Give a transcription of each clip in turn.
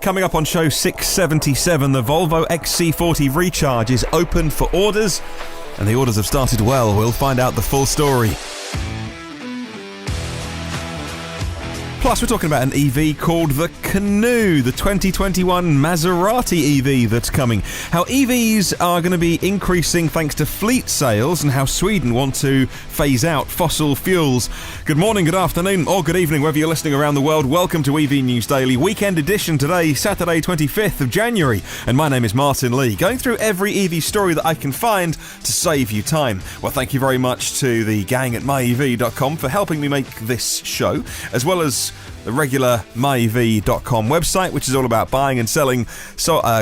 Coming up on show 677, the Volvo XC40 Recharge is open for orders, and the orders have started well. We'll find out the full story. Plus, we're talking about an EV called the Canoe, the 2021 Maserati EV that's coming. How EVs are going to be increasing thanks to fleet sales, and how Sweden want to phase out fossil fuels. Good morning, good afternoon, or good evening, wherever you're listening around the world. Welcome to EV News Daily, weekend edition today, Saturday 25th of January. And my name is Martyn Lee, going through every EV story that I can find to save you time. Well, thank you very much to the gang at myev.com for helping me make this show, as well as the regular myev.com website, which is all about buying and selling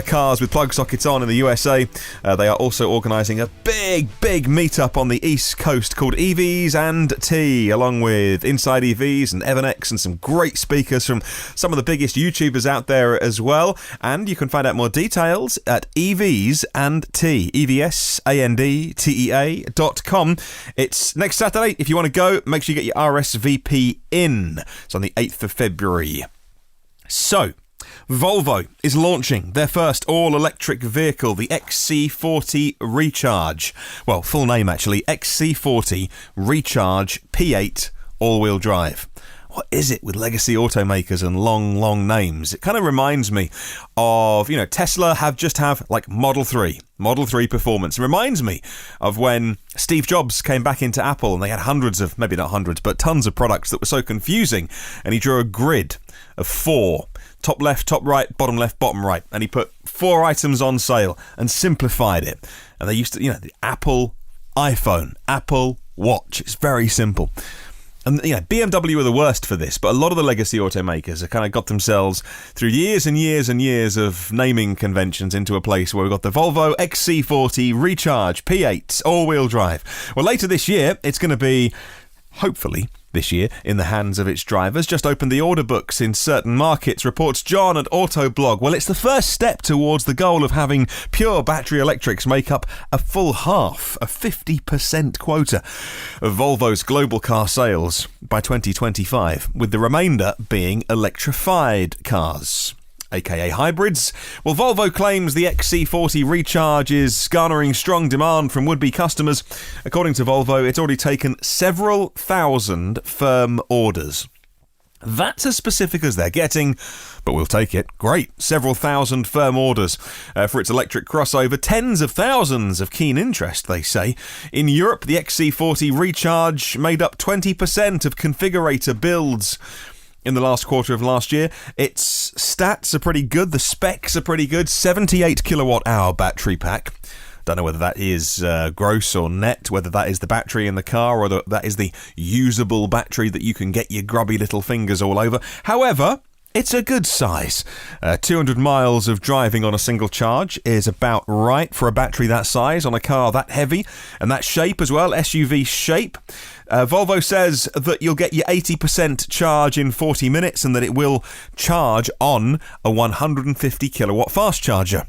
cars with plug sockets on in the USA. They are also organising a big meetup on the East Coast called EVs and Tea, along with Inside EVs and Evanex and some great speakers from some of the biggest YouTubers out there as well. And you can find out more details at evsandtea.com. It's next Saturday. If you want to go, make sure you get your RSVP in. It's on the 8th of February. So, Volvo is launching their first all-electric vehicle, the XC40 Recharge. Well, full name actually, XC40 Recharge P8 all-wheel drive. What is it with legacy automakers and long names? It kind of reminds me of, Tesla have like Model 3 performance. It reminds me of when Steve Jobs came back into Apple and they had maybe not hundreds, but tons of products that were so confusing. And he drew a grid of 4, top left, top right, bottom left, bottom right. And he put 4 items on sale and simplified it. And they used to, the Apple iPhone, Apple Watch. It's very simple. And, BMW were the worst for this, but a lot of the legacy automakers have kind of got themselves through years and years and years of naming conventions into a place where we've got the Volvo XC40 Recharge P8 all-wheel drive. Well, later this year, it's going to be, hopefully, this year, in the hands of its drivers. Just opened the order books in certain markets, reports John at Autoblog. Well, it's the first step towards the goal of having pure battery electrics make up a full half, a 50% quota of Volvo's global car sales by 2025, with the remainder being electrified cars, aka hybrids. Well, Volvo claims the XC40 Recharge is garnering strong demand from would-be customers. According to Volvo, it's already taken several thousand firm orders. That's as specific as they're getting, but we'll take it. Great. Several thousand firm orders for its electric crossover. Tens of thousands of keen interest, they say. In Europe, the XC40 Recharge made up 20% of configurator builds in the last quarter of last year. Its stats are pretty good. The specs are pretty good. 78 kilowatt hour battery pack. Don't know whether that is gross or net, whether that is the battery in the car or that is the usable battery that you can get your grubby little fingers all over. However, it's a good size. 200 miles of driving on a single charge is about right for a battery that size on a car that heavy and that shape as well, SUV shape. Volvo says that you'll get your 80% charge in 40 minutes and that it will charge on a 150 kilowatt fast charger.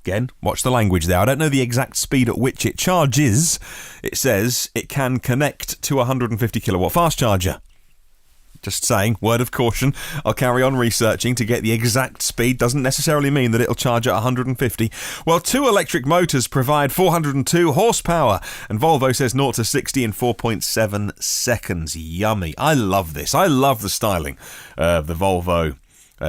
Again, watch the language there. I don't know the exact speed at which it charges. It says it can connect to a 150 kilowatt fast charger. Just saying, word of caution. I'll carry on researching to get the exact speed. Doesn't necessarily mean that it'll charge at 150. Well, 2 electric motors provide 402 horsepower, and Volvo says 0 to 60 in 4.7 seconds. Yummy. I love this. I love the styling of the Volvo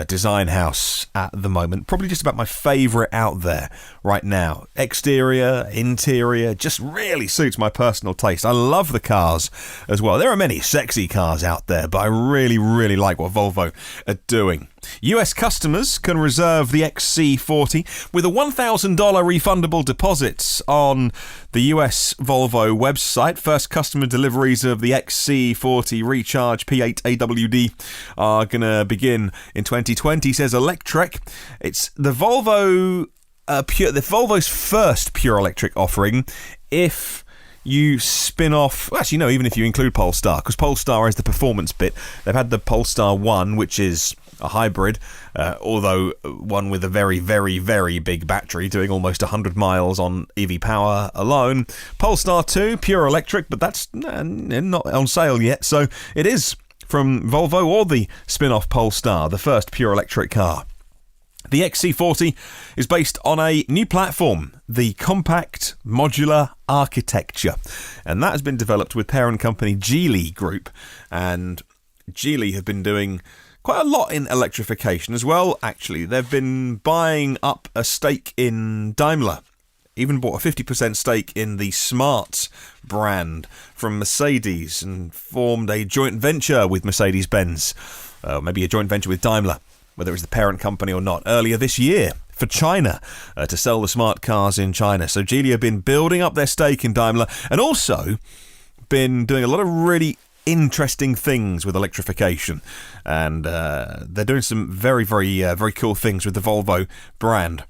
design house at the moment. Probably just about my favourite out there right now. Exterior, interior, just really suits my personal taste. I love the cars as well. There are many sexy cars out there, but I really like what Volvo are doing. US customers can reserve the XC40 with a $1,000 refundable deposit on the US Volvo website. First customer deliveries of the XC40 Recharge P8 AWD are going to begin in 2020, says Electrek. It's the Volvo's first pure electric offering if you spin off, actually no, even if you include Polestar, because Polestar is the performance bit. They've had the Polestar 1, which is a hybrid, although one with a very big battery, doing almost 100 miles on EV power alone. Polestar 2, pure electric, but that's not on sale yet, so it is from Volvo or the spin-off Polestar, the first pure electric car. The XC40 is based on a new platform, the Compact Modular Architecture, and that has been developed with parent company Geely Group, and Geely have been doing quite a lot in electrification as well, actually. They've been buying up a stake in Daimler, even bought a 50% stake in the Smart brand from Mercedes, and formed a joint venture with Mercedes-Benz, maybe a joint venture with Daimler, whether it was the parent company or not, earlier this year for China, to sell the smart cars in China. So Geely have been building up their stake in Daimler, and also been doing a lot of really interesting things with electrification. And they're doing some very, very cool things with the Volvo brand.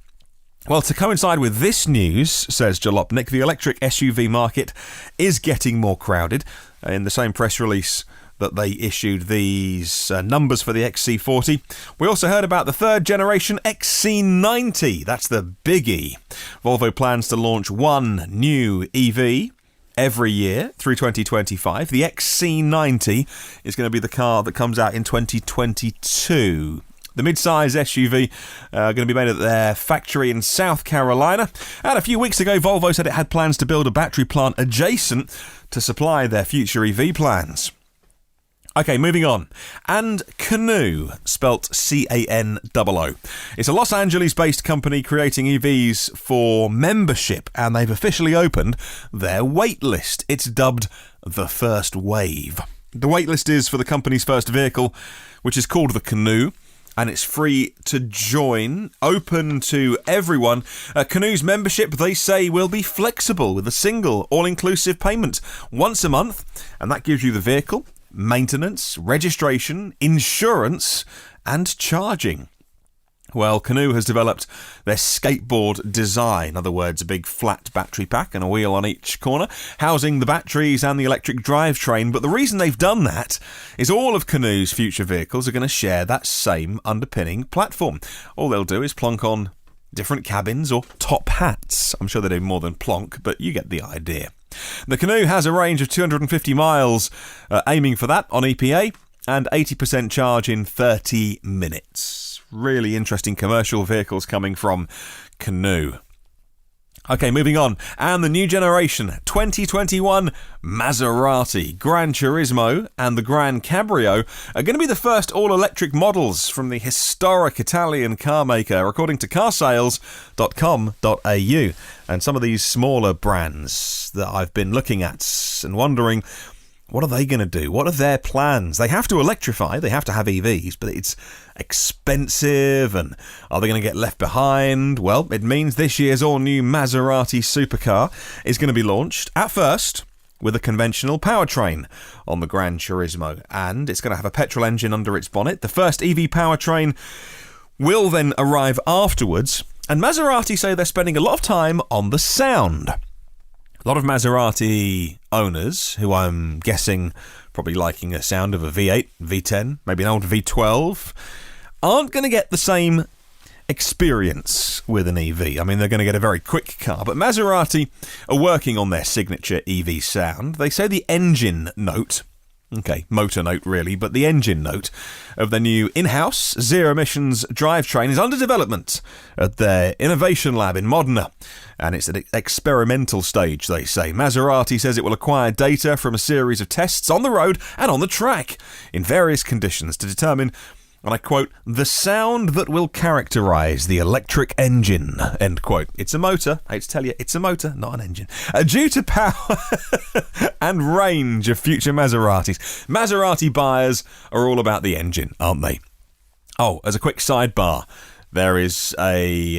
Well, to coincide with this news, says Jalopnik, the electric SUV market is getting more crowded. In the same press release that they issued these numbers for the XC40. We also heard about the third generation XC90. That's the biggie. Volvo plans to launch one new EV every year through 2025. The XC90 is going to be the car that comes out in 2022. The mid-size SUV going to be made at their factory in South Carolina. And a few weeks ago, Volvo said it had plans to build a battery plant adjacent to supply their future EV plans. Okay, moving on. And Canoo, spelt C-A-N-O-O. It's a Los Angeles-based company creating EVs for membership, and they've officially opened their waitlist. It's dubbed the First Wave. The waitlist is for the company's first vehicle, which is called the Canoo, and it's free to join, open to everyone. Canoo's membership, they say, will be flexible with a single, all-inclusive payment once a month, and that gives you the vehicle, maintenance, registration, insurance, and charging. Well, Canoo has developed their skateboard design, in other words, a big flat battery pack and a wheel on each corner, housing the batteries and the electric drivetrain. But the reason they've done that is all of Canoo's future vehicles are going to share that same underpinning platform. All they'll do is plonk on different cabins or top hats. I'm sure they do more than plonk, but you get the idea. The Canoo has a range of 250 miles, aiming for that on EPA, and 80% charge in 30 minutes. Really interesting commercial vehicles coming from Canoo. Okay, moving on. And the new generation 2021 Maserati, Gran Turismo and the Gran Cabrio are going to be the first all-electric models from the historic Italian car maker, according to carsales.com.au. And some of these smaller brands that I've been looking at and wondering, what are they going to do? What are their plans? They have to electrify, they have to have EVs, but it's expensive, and are they going to get left behind? Well, it means this year's all-new Maserati supercar is going to be launched, at first, with a conventional powertrain on the Gran Turismo, and it's going to have a petrol engine under its bonnet. The first EV powertrain will then arrive afterwards, and Maserati say they're spending a lot of time on the sound. A lot of Maserati owners, who I'm guessing probably liking the sound of a V8, V10, maybe an old V12, aren't going to get the same experience with an EV. I mean, they're going to get a very quick car, but Maserati are working on their signature EV sound. They say the engine note, okay, motor note really, but the engine note of their new in-house zero-emissions drivetrain is under development at their innovation lab in Modena, and it's at an experimental stage, they say. Maserati says it will acquire data from a series of tests on the road and on the track in various conditions to determine, and I quote, the sound that will characterise the electric engine, end quote. It's a motor, I hate to tell you, it's a motor, not an engine. Due to power and range of future Maseratis, Maserati buyers are all about the engine, aren't they? Oh, as a quick sidebar, there is a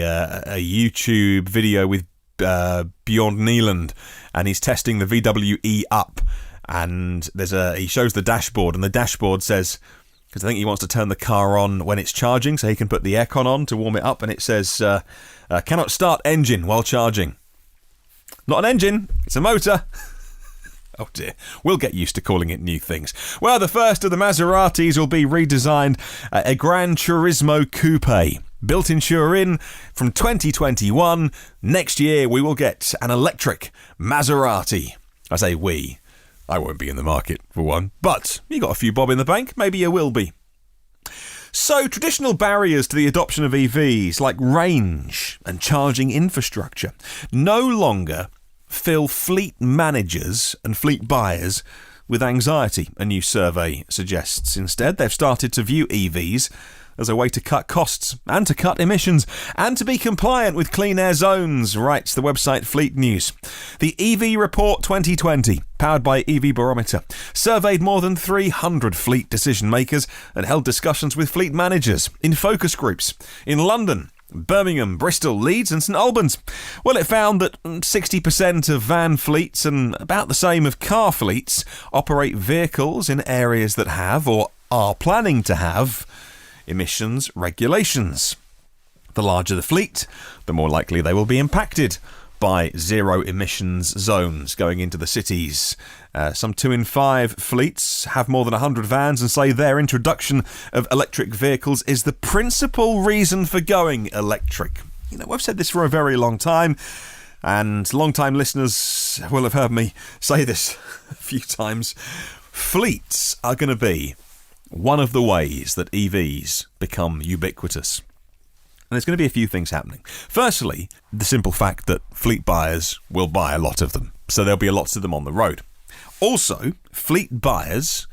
YouTube video with Bjorn Nieland, and he's testing the VW E-Up, and he shows the dashboard, and the dashboard says, because I think he wants to turn the car on when it's charging so he can put the aircon on to warm it up, and it says, cannot start engine while charging. Not an engine, it's a motor. Oh dear, we'll get used to calling it new things. Well, the first of the Maseratis will be redesigned, a Gran Turismo Coupe. Built in Turin from 2021. Next year we will get an electric Maserati. I say we. I won't be in the market for one, but you got a few bob in the bank, maybe you will be. So, traditional barriers to the adoption of EVs, like range and charging infrastructure, no longer fill fleet managers and fleet buyers with anxiety, a new survey suggests. Instead, they've started to view EVs as a way to cut costs and to cut emissions and to be compliant with clean air zones, writes the website Fleet News. The EV Report 2020, powered by EV Barometer, surveyed more than 300 fleet decision makers and held discussions with fleet managers in focus groups in London, Birmingham, Bristol, Leeds and St Albans. Well, it found that 60% of van fleets and about the same of car fleets operate vehicles in areas that have or are planning to have emissions regulations. The larger the fleet, the more likely they will be impacted by zero emissions zones going into the cities. Some 2 in 5 fleets have more than 100 vans and say their introduction of electric vehicles is the principal reason for going electric. You know, I've said this for a very long time, and long-time listeners will have heard me say this a few times. Fleets are going to be one of the ways that EVs become ubiquitous. And there's going to be a few things happening. Firstly, the simple fact that fleet buyers will buy a lot of them, so there'll be lots of them on the road. Also, fleet buyers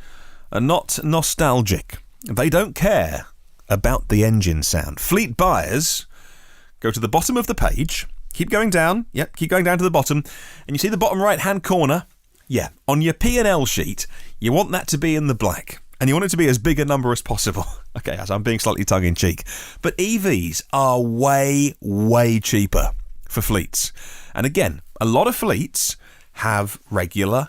are not nostalgic. They don't care about the engine sound. Fleet buyers go to the bottom of the page, keep going down to the bottom, and you see the bottom right-hand corner? Yeah, on your P&L sheet, you want that to be in the black. And you want it to be as big a number as possible. Okay, as I'm being slightly tongue-in-cheek. But EVs are way, way cheaper for fleets. And again, a lot of fleets have regular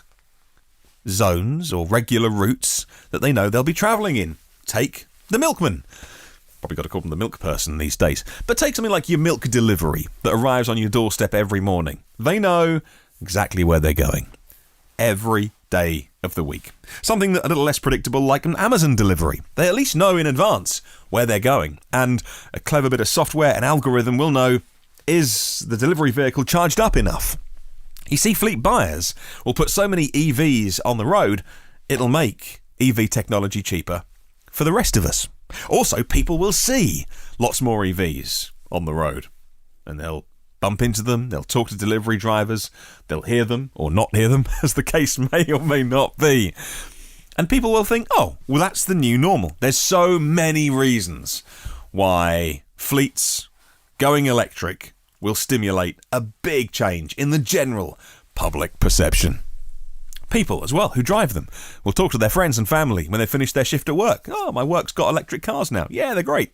zones or regular routes that they know they'll be travelling in. Take the milkman. Probably got to call them the milk person these days. But take something like your milk delivery that arrives on your doorstep every morning. They know exactly where they're going. Every day of the week. Something that a little less predictable like an Amazon delivery. They at least know in advance where they're going, and a clever bit of software and algorithm will know, is the delivery vehicle charged up enough? You see, fleet buyers will put so many EVs on the road, it'll make EV technology cheaper for the rest of us. Also, people will see lots more EVs on the road, and they'll bump into them, they'll talk to delivery drivers, they'll hear them or not hear them, as the case may or may not be. And people will think, oh, well, that's the new normal. There's so many reasons why fleets going electric will stimulate a big change in the general public perception. People as well who drive them will talk to their friends and family when they finish their shift at work. Oh, my work's got electric cars now. Yeah, they're great.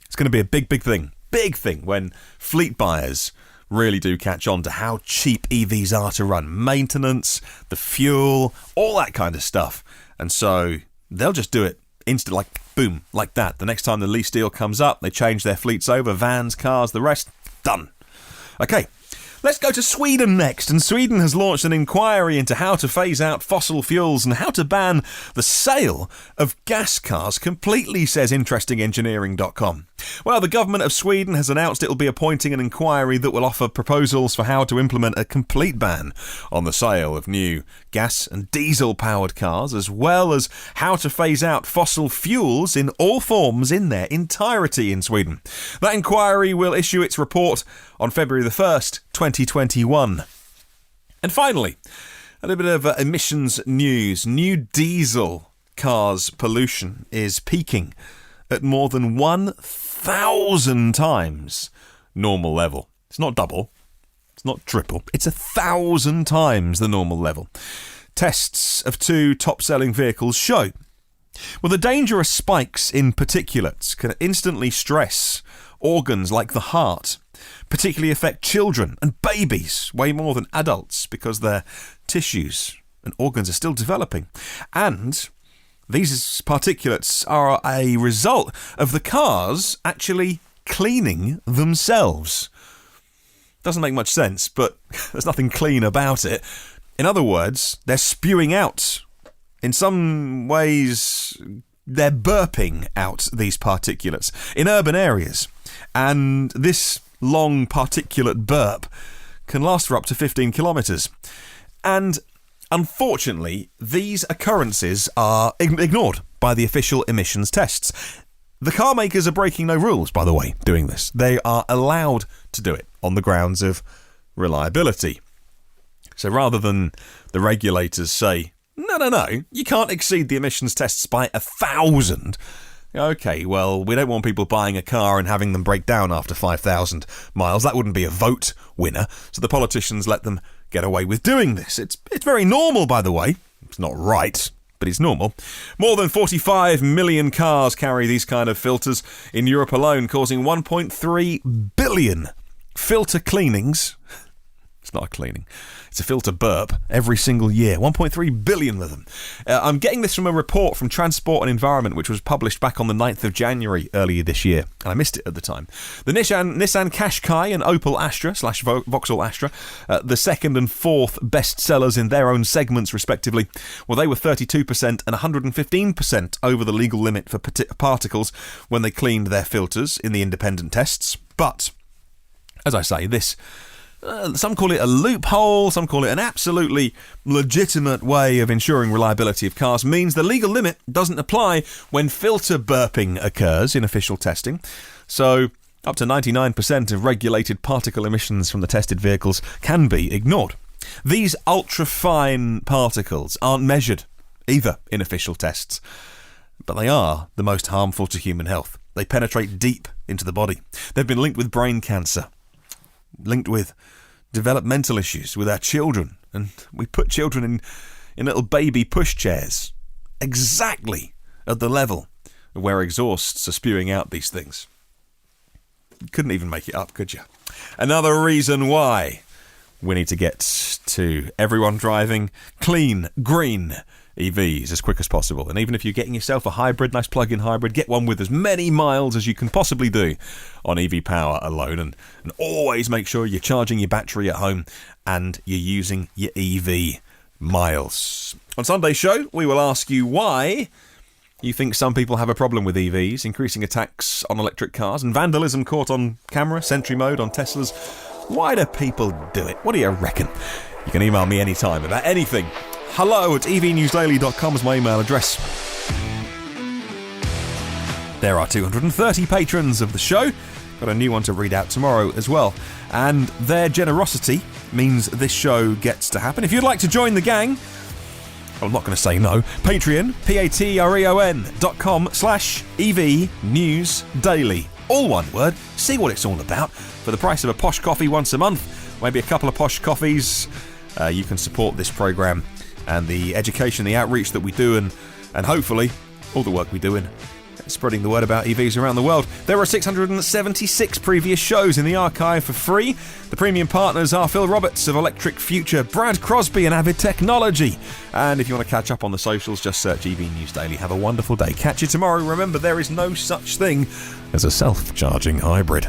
It's going to be a big thing. Big thing when fleet buyers really do catch on to how cheap EVs are to run. Maintenance, the fuel, all that kind of stuff. And so they'll just do it instant, like boom, like that. The next time the lease deal comes up, they change their fleets over, vans, cars, the rest, done. Okay, let's go to Sweden next. And Sweden has launched an inquiry into how to phase out fossil fuels and how to ban the sale of gas cars completely, says interestingengineering.com. Well, the government of Sweden has announced it will be appointing an inquiry that will offer proposals for how to implement a complete ban on the sale of new gas and diesel-powered cars, as well as how to phase out fossil fuels in all forms in their entirety in Sweden. That inquiry will issue its report on February the 1st, 2021. And finally, a little bit of emissions news. New diesel cars' pollution is peaking at more than 1,000 times normal level. It's not double, it's not triple, it's 1,000 times the normal level. Tests of 2 top-selling vehicles show, well, the dangerous spikes in particulates can instantly stress organs like the heart, particularly affect children and babies way more than adults because their tissues and organs are still developing. And these particulates are a result of the cars actually cleaning themselves. Doesn't make much sense, but there's nothing clean about it. In other words, they're spewing out. In some ways, they're burping out these particulates in urban areas. And this long particulate burp can last for up to 15 kilometres. And unfortunately, these occurrences are ignored by the official emissions tests. The car makers are breaking no rules, by the way, doing this. They are allowed to do it on the grounds of reliability. So rather than the regulators say, no, you can't exceed the emissions tests by 1,000. Okay, well, we don't want people buying a car and having them break down after 5,000 miles. That wouldn't be a vote winner. So the politicians let them get away with doing this. It's very normal, by the way. It's not right, but it's normal. More than 45 million cars carry these kind of filters in Europe alone, causing 1.3 billion filter cleanings. It's not a cleaning. It's a filter burp every single year. 1.3 billion of them. I'm getting this from a report from Transport and Environment, which was published back on the 9th of January earlier this year, and I missed it at the time. The Nissan Qashqai and Opel Astra / Vauxhall Astra, the second and fourth best sellers in their own segments, respectively, well, they were 32% and 115% over the legal limit for particles when they cleaned their filters in the independent tests. But, as I say, this... some call it a loophole, some call it an absolutely legitimate way of ensuring reliability of cars, means the legal limit doesn't apply when filter burping occurs in official testing. So up to 99% of regulated particle emissions from the tested vehicles can be ignored. These ultra-fine particles aren't measured either in official tests, but they are the most harmful to human health. They penetrate deep into the body. They've been linked with brain cancer, linked with developmental issues with our children, and we put children in little baby pushchairs exactly at the level where exhausts are spewing out these things. You couldn't even make it up, could you? Another reason why we need to get to everyone driving clean, green EVs as quick as possible. And even if you're getting yourself a hybrid, nice plug-in hybrid, get one with as many miles as you can possibly do on EV power alone, and always make sure you're charging your battery at home and you're using your EV miles. On Sunday's show, we will ask you why you think some people have a problem with EVs, increasing attacks on electric cars, and vandalism caught on camera, Sentry mode on Teslas. Why do people do it? What do you reckon? You can email me anytime about anything. hello@evnewsdaily.com is my email address. There are 230 patrons of the show. Got a new one to read out tomorrow as well. And their generosity means this show gets to happen. If you'd like to join the gang, I'm not going to say no. Patreon, patreon.com/EV News Daily. All one word. See what it's all about. For the price of a posh coffee once a month, maybe a couple of posh coffees, you can support this programme and the education, the outreach that we do, and hopefully all the work we do in spreading the word about EVs around the world. There are 676 previous shows in the archive for free. The premium partners are Phil Roberts of Electric Future, Brad Crosby and Avid Technology. And if you want to catch up on the socials, just search EV News Daily. Have a wonderful day. Catch you tomorrow. Remember, there is no such thing as a self-charging hybrid.